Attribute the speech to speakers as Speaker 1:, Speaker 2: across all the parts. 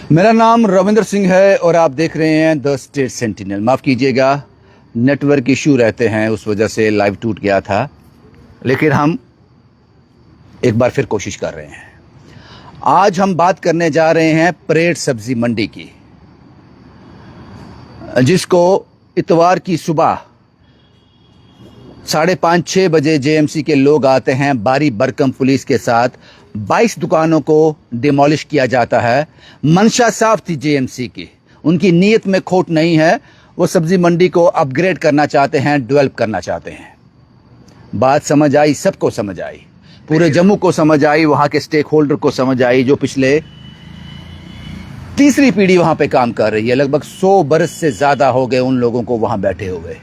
Speaker 1: मेरा नाम रविंद्र सिंह है और आप देख रहे हैं द स्टेट सेंटिनल। माफ़ कीजिएगा, नेटवर्क इशू रहते हैं, उस वजह से लाइव टूट गया था, लेकिन हम एक बार फिर कोशिश कर रहे हैं। आज हम बात करने जा रहे हैं परेड सब्जी मंडी की, जिसको इतवार की सुबह 5:30-6 बजे जेएमसी के लोग आते हैं भारी भरकम पुलिस के साथ। 22 दुकानों को डिमोलिश किया जाता है। मंशा साफ थी जेएमसी की, उनकी नीयत में खोट नहीं है। वो सब्जी मंडी को अपग्रेड करना चाहते हैं, डेवलप करना चाहते हैं। बात समझ आई, सबको समझ आई, पूरे जम्मू को समझ आई, वहां के स्टेक होल्डर को समझ आई, जो पिछले तीसरी पीढ़ी वहां पे काम कर रही है। लगभग 100 बरस से ज्यादा हो गए उन लोगों को वहां बैठे हुए।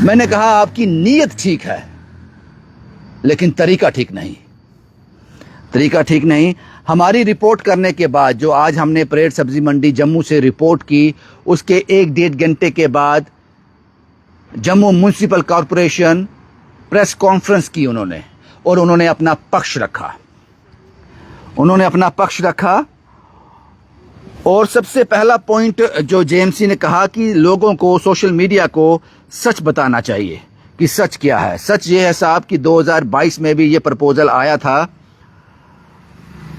Speaker 1: मैंने कहा आपकी नीयत ठीक है, लेकिन तरीका ठीक नहीं। तरीका ठीक नहीं। हमारी रिपोर्ट करने के बाद, जो आज हमने परेड सब्जी मंडी जम्मू से रिपोर्ट की, उसके 1-1.5 घंटे के बाद Jammu municipal corporation press conference की उन्होंने, और उन्होंने अपना पक्ष रखा। और सबसे पहला पॉइंट जो जेएमसी ने कहा कि लोगों को, सोशल मीडिया को सच बताना चाहिए कि सच क्या है। सच ये है साहब कि 2022 में भी ये प्रपोजल आया था।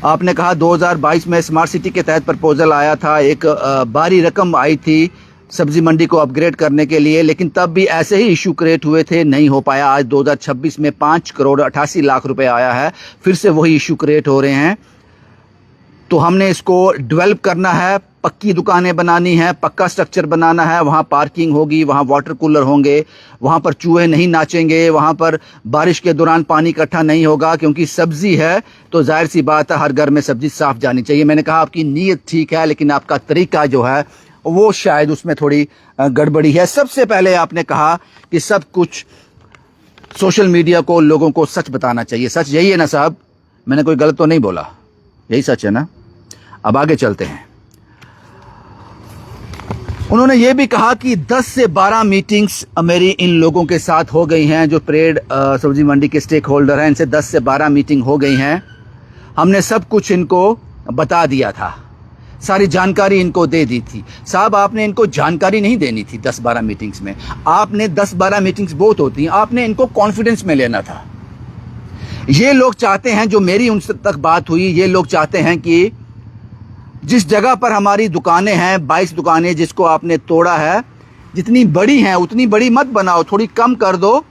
Speaker 1: आपने कहा 2022 में स्मार्ट सिटी के तहत प्रपोजल आया था, एक भारी रकम आई थी सब्जी मंडी को अपग्रेड करने के लिए, लेकिन तब भी ऐसे ही इशू क्रिएट हुए थे, नहीं हो पाया। आज 2026 में 5,88,00,000 रुपए आया है, फिर से वही इशू क्रिएट हो रहे हैं। तो हमने इसको डेवलप करना है, पक्की दुकानें बनानी है, पक्का स्ट्रक्चर बनाना है। वहाँ पार्किंग होगी, वहाँ वाटर कूलर होंगे, वहाँ पर चूहे नहीं नाचेंगे, वहाँ पर बारिश के दौरान पानी इकट्ठा नहीं होगा, क्योंकि सब्जी है तो जाहिर सी बात है हर घर में सब्जी साफ जानी चाहिए। मैंने कहा आपकी नीयत ठीक है, लेकिन आपका तरीका जो है वो शायद उसमें थोड़ी गड़बड़ी है। सबसे पहले आपने कहा कि सब कुछ सोशल मीडिया को, लोगों को सच बताना चाहिए। सच यही है ना साहब? मैंने कोई गलत तो नहीं बोला? यही सच है ना? अब आगे चलते हैं। उन्होंने ये भी कहा कि 10 से 12 मीटिंग्स मेरी इन लोगों के साथ हो गई हैं, जो परेड सब्जी मंडी के स्टेक होल्डर हैं। इनसे 10 से 12 मीटिंग हो गई हैं। हमने सब कुछ इनको बता दिया था, सारी जानकारी इनको दे दी थी। साहब, आपने इनको जानकारी नहीं देनी थी 10-12 मीटिंग्स में। आपने 10-12 मीटिंग्स बहुत होती हैं, आपने इनको कॉन्फिडेंस में लेना था। ये लोग चाहते हैं, जो मेरी उनसे तक बात हुई, ये लोग चाहते हैं कि जिस जगह पर हमारी दुकानें हैं, 22 दुकानें जिसको आपने तोड़ा है, जितनी बड़ी हैं उतनी बड़ी मत बनाओ, थोड़ी कम कर दो,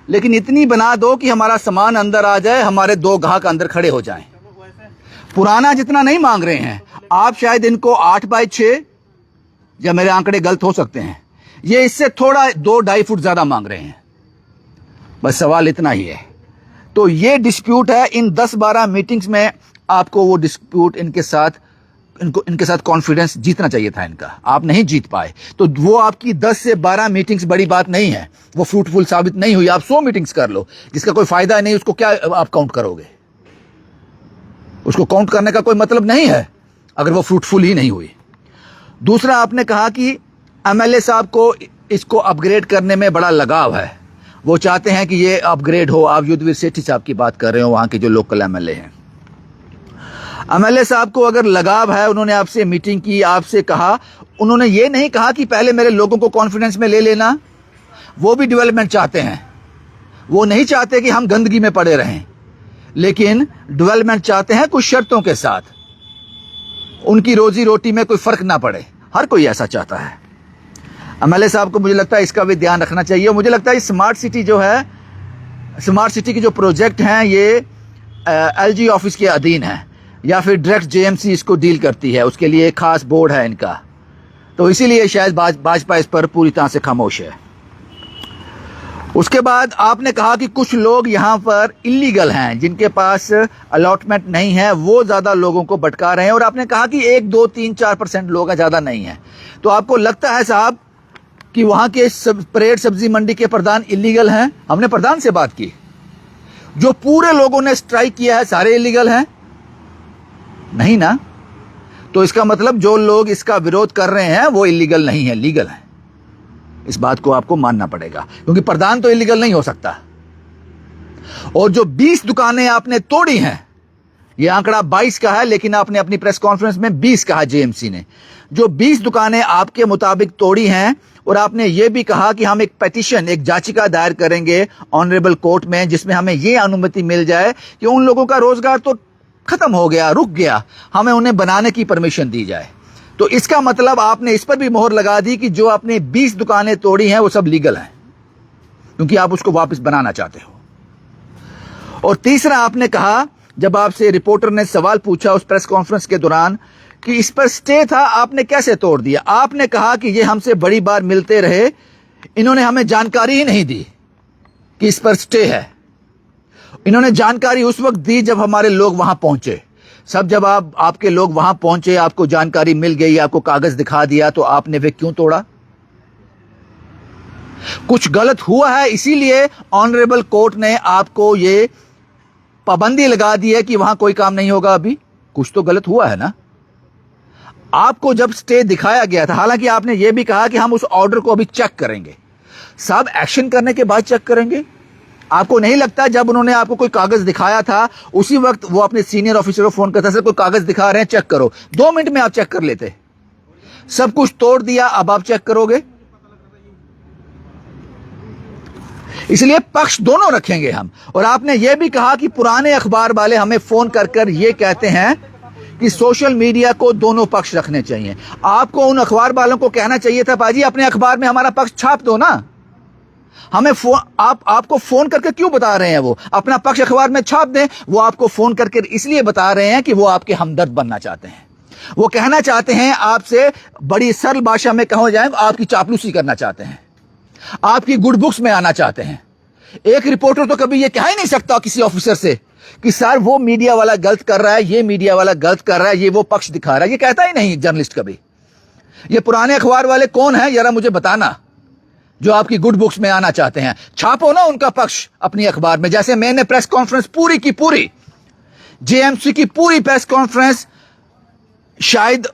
Speaker 1: लेकिन इतनी बना दो कि हमारा सामान अंदर आ जाए, हमारे 2 ग्राहक अंदर खड़े हो जाएं। पुराना जितना नहीं मांग रहे हैं आप, शायद इनको 8x6, या मेरे आंकड़े गलत हो सकते हैं, ये इससे थोड़ा 2-2.5 फुट ज्यादा मांग रहे हैं। बस सवाल इतना ही है। तो ये डिस्प्यूट है। इन 10-12 मीटिंग्स में आपको वो डिस्प्यूट इनके साथ कॉन्फिडेंस जीतना चाहिए था इनका। आप नहीं जीत पाए, तो वो आपकी 10 से 12 मीटिंग्स बड़ी बात नहीं है, वो फ्रूटफुल साबित नहीं हुई। आप 100 मीटिंग्स कर लो, जिसका कोई फायदा नहीं, उसको क्या आप काउंट करोगे? उसको काउंट करने का कोई मतलब नहीं है अगर वो फ्रूटफुल ही नहीं हुई। दूसरा, आपने कहा कि एमएलए साहब को इसको अपग्रेड करने में बड़ा लगाव है, वो चाहते हैं कि ये अपग्रेड हो। आप युद्धवीर सेठी साहब की बात कर रहे हो, वहां के जो लोकल एमएलए हैं। एमएलए साहब को अगर लगाव है, उन्होंने आपसे मीटिंग की, आपसे कहा, उन्होंने ये नहीं कहा कि पहले मेरे लोगों को कॉन्फिडेंस में ले लेना। वो भी डेवलपमेंट चाहते हैं, वो नहीं चाहते कि हम गंदगी में पड़े रहें, लेकिन डेवलपमेंट चाहते हैं कुछ शर्तों के साथ, उनकी रोजी रोटी में कोई फर्क ना पड़े। हर कोई ऐसा चाहता है। एमएलए साहब को मुझे लगता है इसका भी ध्यान रखना चाहिए। मुझे लगता है स्मार्ट सिटी जो है, स्मार्ट सिटी के जो प्रोजेक्ट हैं, ये एलजी ऑफिस के अधीन है, या फिर डायरेक्ट जेएमसी इसको डील करती है, उसके लिए एक खास बोर्ड है इनका। तो इसीलिए शायद भाजपा इस पर पूरी तरह से खामोश है। उसके बाद आपने कहा कि कुछ लोग यहाँ पर इलीगल हैं, जिनके पास अलॉटमेंट नहीं है, वो ज़्यादा लोगों को भटका रहे हैं। और आपने कहा कि 1, 2, 3, 4% लोग हैं, ज़्यादा नहीं है। तो आपको लगता है साहब कि वहाँ के परेड सब्जी मंडी के प्रधान इलीगल हैं? हमने प्रधान से बात की, जो पूरे लोगों ने स्ट्राइक किया है सारे इलीगल हैं? नहीं ना। तो इसका मतलब जो लोग इसका विरोध कर रहे हैं वो इलीगल नहीं है, लीगल है। इस बात को आपको मानना पड़ेगा, क्योंकि प्रधान तो इलीगल नहीं हो सकता। और जो 20 दुकानें आपने तोड़ी हैं, ये आंकड़ा 22 का है, लेकिन आपने अपनी प्रेस कॉन्फ्रेंस में 20 कहा जेएमसी ने। जो 20 दुकानें आपके मुताबिक तोड़ी हैं, और आपने ये भी कहा कि हम एक पेटिशन, एक याचिका दायर करेंगे ऑनरेबल कोर्ट में, जिसमें हमें ये अनुमति मिल जाए कि उन लोगों का रोजगार तो खत्म हो गया, रुक गया, हमें उन्हें बनाने की परमिशन दी जाए। तो इसका मतलब आपने इस पर भी मोहर लगा दी कि जो आपने 20 दुकानें तोड़ी हैं वो सब लीगल हैं, क्योंकि आप उसको वापस बनाना चाहते हो। और तीसरा, आपने कहा, जब आपसे रिपोर्टर ने सवाल पूछा उस प्रेस कॉन्फ्रेंस के दौरान कि इस पर स्टे था, आपने कैसे तोड़ दिया? आपने कहा कि ये हमसे बड़ी बार मिलते रहे, इन्होंने हमें जानकारी ही नहीं दी कि इस पर स्टे है। इन्होंने जानकारी उस वक्त दी जब हमारे लोग वहां पहुंचे। सब जब आपके लोग वहां पहुंचे, आपको जानकारी मिल गई, आपको कागज दिखा दिया, तो आपने वे क्यों तोड़ा? कुछ गलत हुआ है, इसीलिए ऑनरेबल कोर्ट ने आपको ये पाबंदी लगा दी है कि वहां कोई काम नहीं होगा। अभी कुछ तो गलत हुआ है ना? आपको जब स्टे दिखाया गया था, हालांकि आपने यह भी कहा कि हम उस ऑर्डर को अभी चेक करेंगे, सब एक्शन करने के बाद चेक करेंगे। आपको नहीं लगता जब उन्होंने आपको कोई कागज दिखाया था, उसी वक्त वो अपने सीनियर ऑफिसर को फोन करता, सर कोई कागज दिखा रहे हैं, चेक करो। 2 मिनट में आप चेक कर लेते। सब कुछ तोड़ दिया, अब आप चेक करोगे? इसलिए पक्ष दोनों रखेंगे हम। और आपने यह भी कहा कि पुराने अखबार वाले हमें फोन कर ये कहते हैं कि सोशल मीडिया को दोनों पक्ष रखने चाहिए। आपको उन अखबार वालों को कहना चाहिए था, पाजी अपने अखबार में हमारा पक्ष छाप दो ना। हमें आपको फोन करके क्यों बता रहे हैं? वो अपना पक्ष अखबार में छाप दें। वो आपको फोन करके इसलिए बता रहे हैं कि वो आपके हमदर्द बनना चाहते हैं। वो कहना चाहते हैं आपसे, बड़ी सरल भाषा में कहो जाए, आपकी चापलूसी करना चाहते हैं, आपकी गुड बुक्स में आना चाहते हैं। एक रिपोर्टर तो कभी ये कह ही नहीं सकता किसी ऑफिसर से कि सर वो मीडिया वाला गलत कर रहा है, ये मीडिया वाला गलत कर रहा है, ये वो पक्ष दिखा रहा है। ये कहता ही नहीं जर्नलिस्ट कभी। ये पुराने अखबार वाले कौन है जरा मुझे बताना, जो आपकी गुड बुक्स में आना चाहते हैं। छापो ना उनका पक्ष अपनी अखबार में। जैसे मैंने प्रेस कॉन्फ्रेंस पूरी की पूरी, जेएमसी की पूरी प्रेस कॉन्फ्रेंस, शायद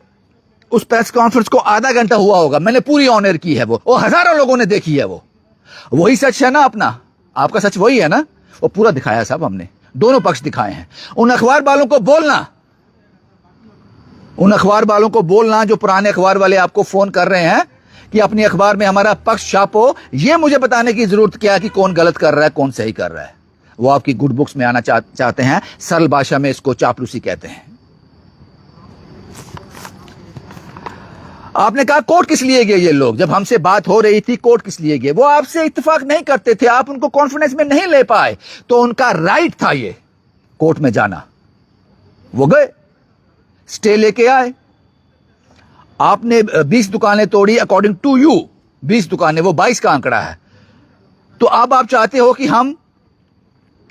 Speaker 1: उस प्रेस कॉन्फ्रेंस को आधा घंटा हुआ होगा, मैंने पूरी ऑनर की है। वो हजारों लोगों ने देखी है। वो वही सच है ना अपना, आपका सच वही है ना? वो पूरा दिखाया साहब, हमने दोनों पक्ष दिखाए हैं। उन अखबार वालों को बोलना, उन अखबार वालों को बोलना जो पुराने अखबार वाले आपको फोन कर रहे हैं कि अपनी अखबार में हमारा पक्ष छापो। ये मुझे बताने की जरूरत क्या है कि कौन गलत कर रहा है, कौन सही कर रहा है। वो आपकी गुड बुक्स में आना चाहते हैं। सरल भाषा में इसको चापलूसी कहते हैं। आपने कहा कोर्ट किस लिए गए ये लोग? जब हमसे बात हो रही थी, कोर्ट किस लिए गए? वो आपसे इत्तेफाक नहीं करते थे, आप उनको कॉन्फिडेंस में नहीं ले पाए, तो उनका राइट था ये कोर्ट में जाना। वो गए, स्टे लेके आए। आपने 20 दुकानें तोड़ी अकॉर्डिंग टू यू, 20 दुकानें, वो 22 का आंकड़ा है। तो अब आप चाहते हो कि हम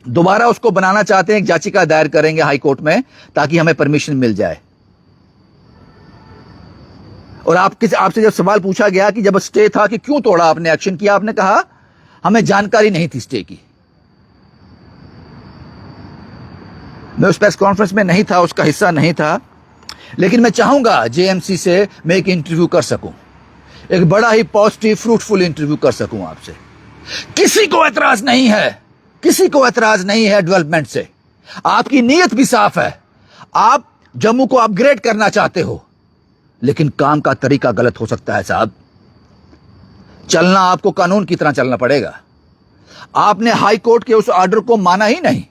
Speaker 1: दोबारा उसको बनाना चाहते हैं, एक याचिका दायर करेंगे हाई कोर्ट में ताकि हमें परमिशन मिल जाए। और आपसे जब सवाल पूछा गया कि जब स्टे था कि क्यों तोड़ा, आपने एक्शन किया, आपने कहा हमें जानकारी नहीं थी स्टे की। मैं उस प्रेस कॉन्फ्रेंस में नहीं था, उसका हिस्सा नहीं था, लेकिन मैं चाहूंगा जेएमसी से मैं एक इंटरव्यू कर सकूं, एक बड़ा ही पॉजिटिव फ्रूटफुल इंटरव्यू कर सकूं आपसे। किसी को एतराज नहीं है, किसी को एतराज नहीं है डेवलपमेंट से। आपकी नीयत भी साफ है, आप जम्मू को अपग्रेड करना चाहते हो, लेकिन काम का तरीका गलत हो सकता है साहब। चलना आपको कानून की तरह चलना पड़ेगा। आपने हाई कोर्ट के उस ऑर्डर को माना ही नहीं,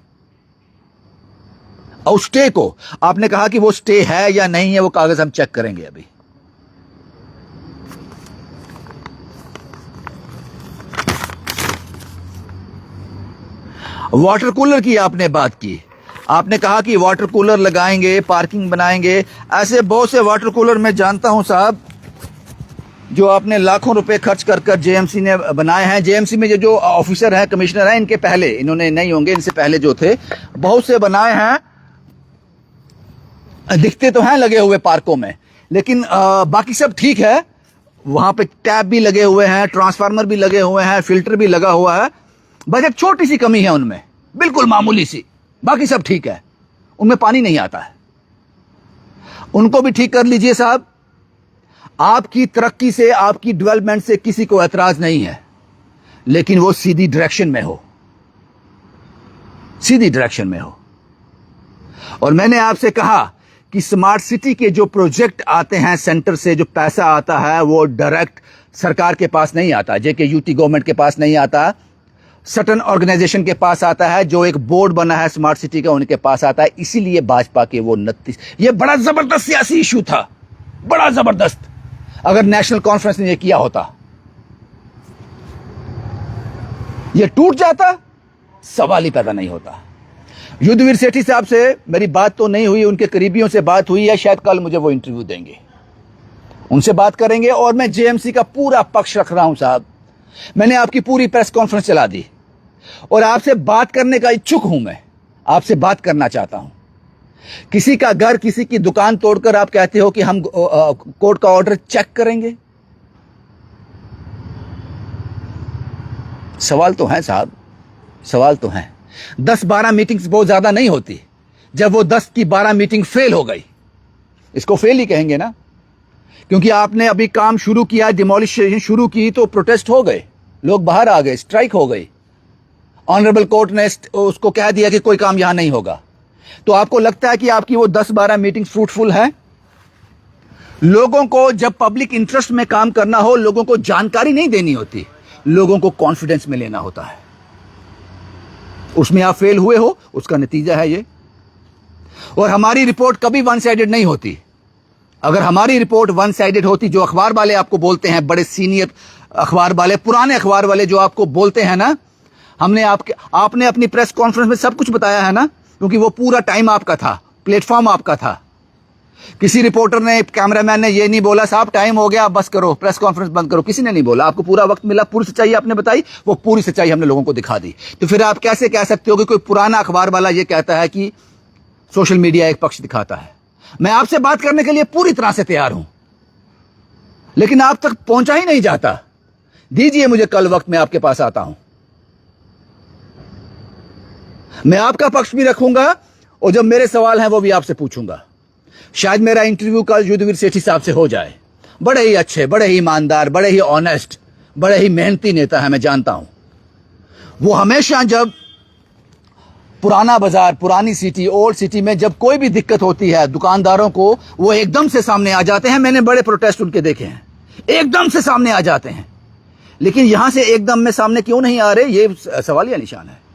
Speaker 1: और स्टे को आपने कहा कि वो स्टे है या नहीं है, वो कागज हम चेक करेंगे। अभी वाटर कूलर की आपने बात की, आपने कहा कि वाटर कूलर लगाएंगे, पार्किंग बनाएंगे। ऐसे बहुत से वाटर कूलर मैं जानता हूं साहब, जो आपने लाखों रुपए खर्च कर जेएमसी ने बनाए हैं। जेएमसी में जो ऑफिसर हैं, कमिश्नर हैं, इनके पहले, इन्होंने नहीं होंगे, इनसे पहले जो थे, बहुत से बनाए हैं। दिखते तो हैं लगे हुए पार्कों में, लेकिन बाकी सब ठीक है। वहां पे टैप भी लगे हुए हैं, ट्रांसफार्मर भी लगे हुए हैं, फिल्टर भी लगा हुआ है। बस एक छोटी सी कमी है उनमें, बिल्कुल मामूली सी, बाकी सब ठीक है। उनमें पानी नहीं आता है, उनको भी ठीक कर लीजिए साहब। आपकी तरक्की से, आपकी डेवलपमेंट से किसी को एतराज नहीं है, लेकिन वो सीधी डायरेक्शन में हो, सीधी डायरेक्शन में हो। और मैंने आपसे कहा कि स्मार्ट सिटी के जो प्रोजेक्ट आते हैं सेंटर से, जो पैसा आता है वो डायरेक्ट सरकार के पास नहीं आता, JKUT गवर्नमेंट के पास नहीं आता, सर्टेन ऑर्गेनाइजेशन के पास आता है, जो एक बोर्ड बना है स्मार्ट सिटी का उनके पास आता है। इसीलिए भाजपा के वो 29, ये बड़ा जबरदस्त सियासी इशू था, बड़ा जबरदस्त। अगर नेशनल कॉन्फ्रेंस ने ये किया होता, ये टूट जाता, सवाल ही पैदा नहीं होता। युद्धवीर सेठी साहब से मेरी बात तो नहीं हुई, उनके करीबियों से बात हुई है, शायद कल मुझे वो इंटरव्यू देंगे, उनसे बात करेंगे। और मैं JMC का पूरा पक्ष रख रहा हूं साहब। मैंने आपकी पूरी प्रेस कॉन्फ्रेंस चला दी और आपसे बात करने का इच्छुक हूं, मैं आपसे बात करना चाहता हूं। किसी का घर, किसी की दुकान तोड़कर आप कहते हो कि हम कोर्ट का ऑर्डर चेक करेंगे। सवाल तो है साहब, सवाल तो है। 10-12 मीटिंग्स बहुत ज्यादा नहीं होती। जब वो 10 की 12 मीटिंग फेल हो गई, इसको फेल ही कहेंगे ना, क्योंकि आपने अभी काम शुरू किया, डिमोलिशन शुरू की, तो प्रोटेस्ट हो गए, लोग बाहर आ गए, स्ट्राइक हो गई। ऑनरेबल कोर्ट ने उसको कह दिया कि कोई काम यहां नहीं होगा। तो आपको लगता है कि आपकी वो 10-12 मीटिंग फ्रूटफुल है? लोगों को जब पब्लिक इंटरेस्ट में काम करना हो, लोगों को जानकारी नहीं देनी होती, लोगों को कॉन्फिडेंस में लेना होता है। उसमें आप फेल हुए हो, उसका नतीजा है ये। और हमारी रिपोर्ट कभी वन साइडेड नहीं होती। अगर हमारी रिपोर्ट वन साइडेड होती, जो अखबार वाले आपको बोलते हैं, बड़े सीनियर अखबार वाले, पुराने अखबार वाले जो आपको बोलते हैं ना, आपने अपनी प्रेस कॉन्फ्रेंस में सब कुछ बताया है ना, क्योंकि वो पूरा टाइम आपका था, प्लेटफॉर्म आपका था। किसी रिपोर्टर ने, कैमरामैन ने ये नहीं बोला साहब टाइम हो गया बस करो, प्रेस कॉन्फ्रेंस बंद करो, किसी ने नहीं बोला। आपको पूरा वक्त मिला, पूरी सच्चाई आपने बताई, वो पूरी सच्चाई हमने लोगों को दिखा दी। तो फिर आप कैसे कह सकते हो कि कोई पुराना अखबार वाला ये कहता है कि सोशल मीडिया एक पक्ष दिखाता है? मैं आपसे बात करने के लिए पूरी तरह से तैयार हूं, लेकिन आप तक पहुंचा ही नहीं जाता। दीजिए मुझे कल वक्त, मैं आपके पास आता हूं, मैं आपका पक्ष भी रखूंगा और जब मेरे सवाल हैं वो भी आपसे पूछूंगा। शायद मेरा इंटरव्यू कल युद्धवीर सेठी साहब से हो जाए। बड़े ही अच्छे, बड़े ही ईमानदार, बड़े ही ऑनेस्ट, बड़े ही मेहनती नेता है, मैं जानता हूं। वो हमेशा जब पुराना बाजार, पुरानी सिटी, ओल्ड सिटी में जब कोई भी दिक्कत होती है दुकानदारों को, वो एकदम से सामने आ जाते हैं। मैंने बड़े प्रोटेस्ट उनके देखे हैं, एकदम से सामने आ जाते हैं। लेकिन यहां से एकदम में सामने क्यों नहीं आ रहे, ये सवालिया निशान है।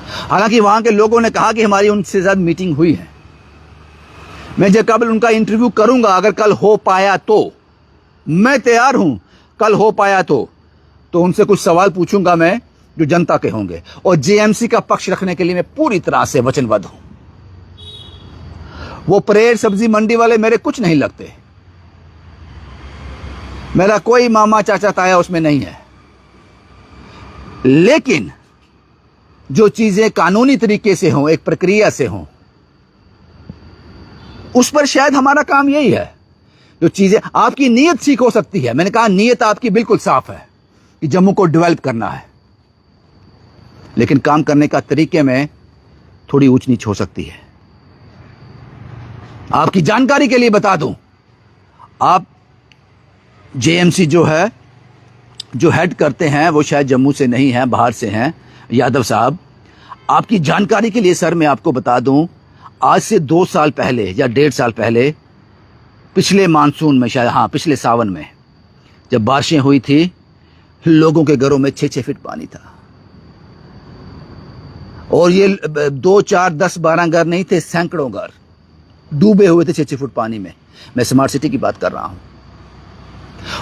Speaker 1: हालांकि वहां के लोगों ने कहा कि हमारी उनसे ज्यादा मीटिंग हुई है। मैं जब कल उनका इंटरव्यू करूंगा, अगर कल हो पाया तो, मैं तैयार हूं, कल हो पाया तो उनसे कुछ सवाल पूछूंगा मैं, जो जनता के होंगे। और JMC का पक्ष रखने के लिए मैं पूरी तरह से वचनबद्ध हूं। वो परेड सब्जी मंडी वाले मेरे कुछ नहीं लगते, मेरा कोई मामा चाचा ताया उसमें नहीं है। लेकिन जो चीजें कानूनी तरीके से हों, एक प्रक्रिया से हों, उस पर शायद हमारा काम यही है। जो चीजें, आपकी नीयत ठीक हो सकती है, मैंने कहा नीयत आपकी बिल्कुल साफ है कि जम्मू को डेवलप करना है, लेकिन काम करने का तरीके में थोड़ी ऊंच नीच हो सकती है। आपकी जानकारी के लिए बता दूं, आप JMC जो है, जो हेड करते हैं, वो शायद जम्मू से नहीं है, बाहर से हैं, यादव साहब। आपकी जानकारी के लिए सर मैं आपको बता दूं, आज से 2 साल पहले या 1.5 साल पहले, पिछले मानसून में शायद, हाँ पिछले सावन में, जब बारिशें हुई थी, लोगों के घरों में 6-6 फीट पानी था। और ये 2, 4, 10, 12 घर नहीं थे, सैकड़ों घर डूबे हुए थे 6-6 फुट पानी में। मैं स्मार्ट सिटी की बात कर रहा हूं।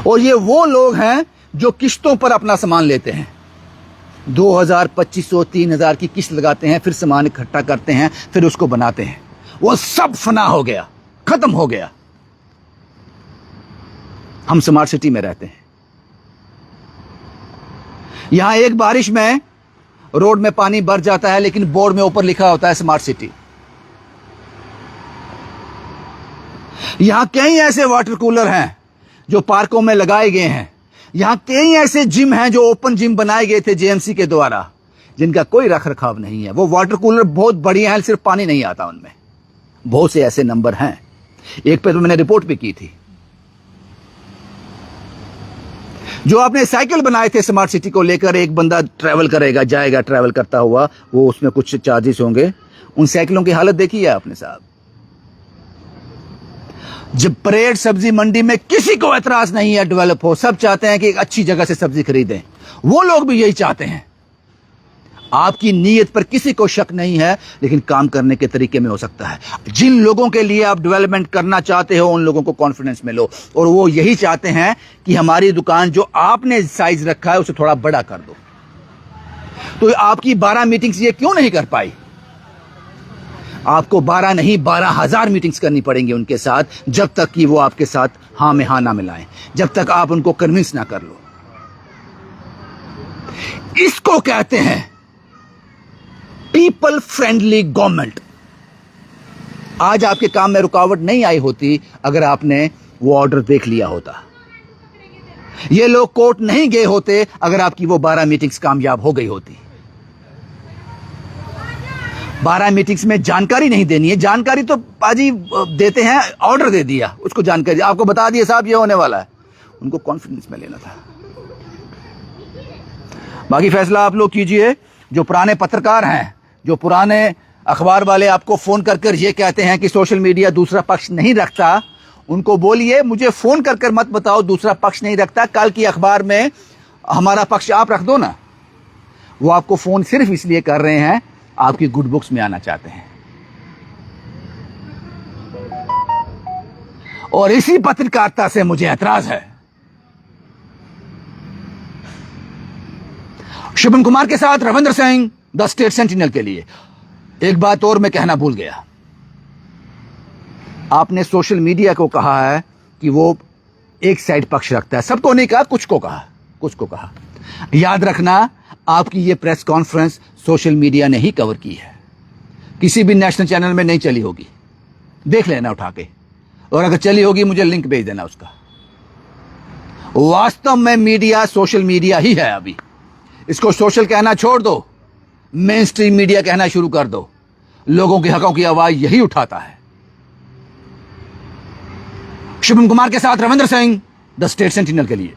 Speaker 1: और ये वो लोग हैं जो किश्तों पर अपना सामान लेते हैं, 2000, 2500, 3000 की किस्त लगाते हैं, फिर सामान इकट्ठा करते हैं, फिर उसको बनाते हैं। वो सब फना हो गया, खत्म हो गया। हम स्मार्ट सिटी में रहते हैं। यहां एक बारिश में रोड में पानी भर जाता है, लेकिन बोर्ड में ऊपर लिखा होता है स्मार्ट सिटी। यहां कई ऐसे वाटर कूलर हैं जो पार्कों में लगाए गए हैं। यहां कई ऐसे जिम हैं जो ओपन जिम बनाए गए थे JMC के द्वारा, जिनका कोई रख रखाव नहीं है। वो वाटर कूलर बहुत बढ़िया हैं, सिर्फ पानी नहीं आता उनमें। बहुत से ऐसे नंबर हैं, एक पे तो मैंने रिपोर्ट भी की थी। जो आपने साइकिल बनाए थे स्मार्ट सिटी को लेकर, एक बंदा ट्रैवल करेगा, जाएगा ट्रैवल करता हुआ, वो उसमें कुछ चार्जेस होंगे, उन साइकिलों की हालत देखी है आपने साहब। जब परेड सब्जी मंडी में किसी को एतराज नहीं है डेवलप हो, सब चाहते हैं कि एक अच्छी जगह से सब्जी खरीदें, वो लोग भी यही चाहते हैं। आपकी नीयत पर किसी को शक नहीं है, लेकिन काम करने के तरीके में हो सकता है। जिन लोगों के लिए आप डेवलपमेंट करना चाहते हो उन लोगों को कॉन्फिडेंस में लो, और वो यही चाहते हैं कि हमारी दुकान जो आपने साइज रखा है उसे थोड़ा बड़ा कर दो। तो आपकी 12 मीटिंग्स ये क्यों नहीं कर पाई? आपको 12 नहीं 12,000 मीटिंग्स करनी पड़ेंगी उनके साथ, जब तक कि वो आपके साथ हां में हां ना मिलाएं, जब तक आप उनको कन्विंस ना कर लो। इसको कहते हैं पीपल फ्रेंडली गवर्नमेंट। आज आपके काम में रुकावट नहीं आई होती अगर आपने वो ऑर्डर देख लिया होता। ये लोग कोर्ट नहीं गए होते अगर आपकी वो 12 मीटिंग्स कामयाब हो गई होती। 12 मीटिंग्स में जानकारी नहीं देनी है, जानकारी तो पाजी देते हैं, ऑर्डर दे दिया, उसको जानकारी आपको बता दिया साहब ये होने वाला है, उनको कॉन्फिडेंस में लेना था। बाकी फैसला आप लोग कीजिए। जो पुराने पत्रकार हैं, जो पुराने अखबार वाले आपको फोन कर ये कहते हैं कि सोशल मीडिया दूसरा पक्ष नहीं रखता, उनको बोलिए मुझे फोन कर मत बताओ दूसरा पक्ष नहीं रखता, कल की अखबार में हमारा पक्ष आप रख दो ना। वो आपको फोन सिर्फ इसलिए कर रहे हैं, आपकी गुड बुक्स में आना चाहते हैं। और इसी पत्रकारिता से मुझे ऐतराज है। शुभम कुमार के साथ Ravindra Singh, the state sentinel के लिए। एक बात और मैं कहना भूल गया, आपने सोशल मीडिया को कहा है कि वो एक साइड पक्ष रखता है, सबको नहीं कहा, कुछ को कहा, कुछ को कहा। याद रखना, आपकी ये प्रेस कॉन्फ्रेंस सोशल मीडिया ने ही कवर की है, किसी भी नेशनल चैनल में नहीं चली होगी, देख लेना उठा के, और अगर चली होगी मुझे लिंक भेज देना उसका। वास्तव में मीडिया सोशल मीडिया ही है। अभी इसको सोशल कहना छोड़ दो, मेन स्ट्रीम मीडिया कहना शुरू कर दो। लोगों के हकों की आवाज यही उठाता है। शुभम कुमार के साथ Ravindra Singh, the state sentinel के लिए।